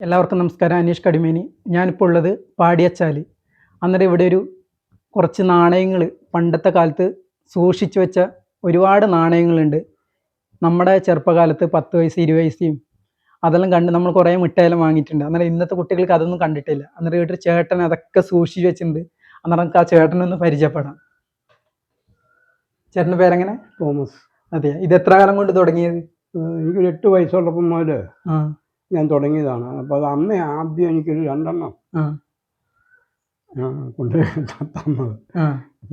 എല്ലാവർക്കും നമസ്കാരം. അനീഷ് കടിമേനി. ഞാനിപ്പോൾ ഉള്ളത് പാടിയച്ചാൽ. അന്നേരം ഇവിടെ കുറച്ച് നാണയങ്ങൾ പണ്ടത്തെ കാലത്ത് സൂക്ഷിച്ചു വെച്ച ഒരുപാട് നാണയങ്ങളുണ്ട്. നമ്മുടെ ചെറുപ്പകാലത്ത് 10 പൈസ 20 പൈസയും അതെല്ലാം കണ്ട് നമ്മൾ കുറേ മിഠായെല്ലാം വാങ്ങിയിട്ടുണ്ട്. അന്നേരം ഇന്നത്തെ കുട്ടികൾക്ക് അതൊന്നും കണ്ടിട്ടില്ല. അന്നേരം വീട്ടിൽ ചേട്ടൻ അതൊക്കെ സൂക്ഷിച്ച് വെച്ചിട്ടുണ്ട്. അന്നേരം നമുക്ക് ആ ചേട്ടനൊന്ന് പരിചയപ്പെടാം. ചേട്ടൻ്റെ പേരെങ്ങനെ? തോമസ്. അതെ. ഇത് എത്ര കാലം കൊണ്ട് തുടങ്ങിയത്? എനിക്കൊരു 8 വയസ്സുള്ളപ്പം മുതൽ ഞാൻ തുടങ്ങിയതാണ്. അപ്പോൾ അത് അന്ന് ആദ്യം എനിക്കൊരു 2 കൊണ്ട് തന്നത്.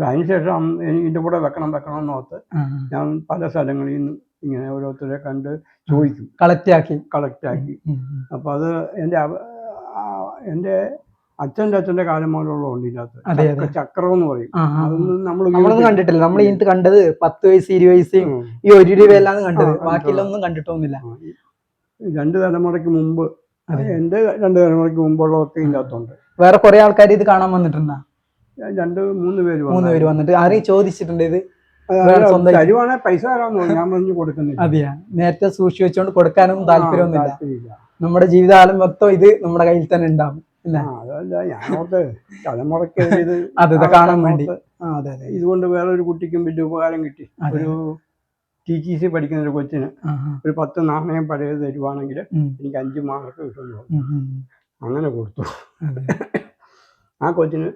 അതിനുശേഷം എനിക്ക് ഇതിൻ്റെ കൂടെ വെക്കണം എന്ന് ഓർത്ത് ഞാൻ പല സ്ഥലങ്ങളിൽ നിന്ന് ഇങ്ങനെ ഓരോരുത്തരെ കണ്ട് ചോദിക്കും, കളക്ട് ആക്കി. അപ്പോൾ അത് എൻ്റെ അച്ഛൻ്റെ കാലം മുതലുള്ളതുകൊണ്ട് ഇതിനകത്ത് ചക്രം എന്ന് പറയും. അതൊന്നും നമ്മളൊന്നും കണ്ടിട്ടില്ല. നമ്മൾ ഇതിന് കണ്ടത് 10 പൈസ 20 പൈസയും ഈ 1 രൂപ എല്ലാം കണ്ടത്. ബാക്കിയുള്ളൊന്നും കണ്ടിട്ടൊന്നുമില്ല. 2 തലമുറയ്ക്ക് മുമ്പ്, എൻ്റെ 2 തലമുറയ്ക്ക് മുമ്പുള്ളതൊക്കെ ഇതിൻ്റെ അകത്തുണ്ട്. വേറെ കുറെ ആൾക്കാർ ഇത് കാണാൻ വന്നിട്ടുണ്ടാ? 2-3 പേര് വന്നിട്ട് ആരെയും ചോദിച്ചിട്ടുണ്ട് ഇത് തരുവാണെ പൈസ തരാമെന്ന് ഞാൻ പറഞ്ഞു കൊടുക്കുന്നില്ല. അതെയാ? നേരത്തെ സൂക്ഷിച്ചു വെച്ചോണ്ട് കൊടുക്കാനൊന്നും താല്പര്യമൊന്നുമില്ല. നമ്മുടെ ജീവിതകാലം മൊത്തം ഇത് നമ്മുടെ കയ്യിൽ തന്നെ ഉണ്ടാവും. അതല്ല, ഞാനോട്ട് തലമുറയ്ക്ക് ഇത് അതെ കാണാൻ വേണ്ടി. ഇതുകൊണ്ട് വേറൊരു കുട്ടിക്കും വലിയ ഉപകാരം കിട്ടി. ഒരു TTC പഠിക്കുന്ന ഒരു കൊച്ചിന് ഒരു 10 നാണയം പഴയത് തരുവാണെങ്കിൽ എനിക്ക് 5 മാർക്ക് കിട്ടുന്നു. അങ്ങനെ കൊടുത്തു. ആ കൊച്ചിന്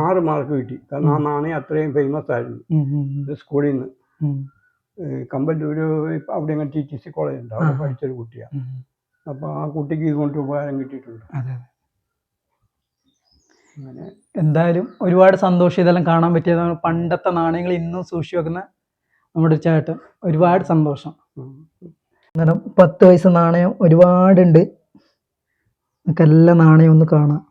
6 മാർക്ക് കിട്ടി. കാരണം ആ നാണയം അത്രയും ഫേമസ് ആയിരുന്നു. സ്കൂളിൽ നിന്ന് കമ്പല്ലൂർ അവിടെ TTC കോളേജ് ഉണ്ട്, അവിടെ പഠിച്ചൊരു കുട്ടിയാണ്. അപ്പോൾ ആ കുട്ടിക്ക് ഇതുകൊണ്ട് ഉപകാരം കിട്ടിയിട്ടുണ്ട്. അങ്ങനെ എന്തായാലും ഒരുപാട് സന്തോഷം ഇതെല്ലാം കാണാൻ പറ്റിയതാണ്. പണ്ടത്തെ നാണയങ്ങൾ ഇന്നും സൂക്ഷിച്ചു വെക്കുന്ന നമ്മുടെ ചേട്ടൻ, ഒരുപാട് സന്തോഷം. അന്നേരം 10 പൈസ നാണയം ഒരുപാടുണ്ട്. നമുക്ക് എല്ലാ നാണയം ഒന്ന് കാണാം.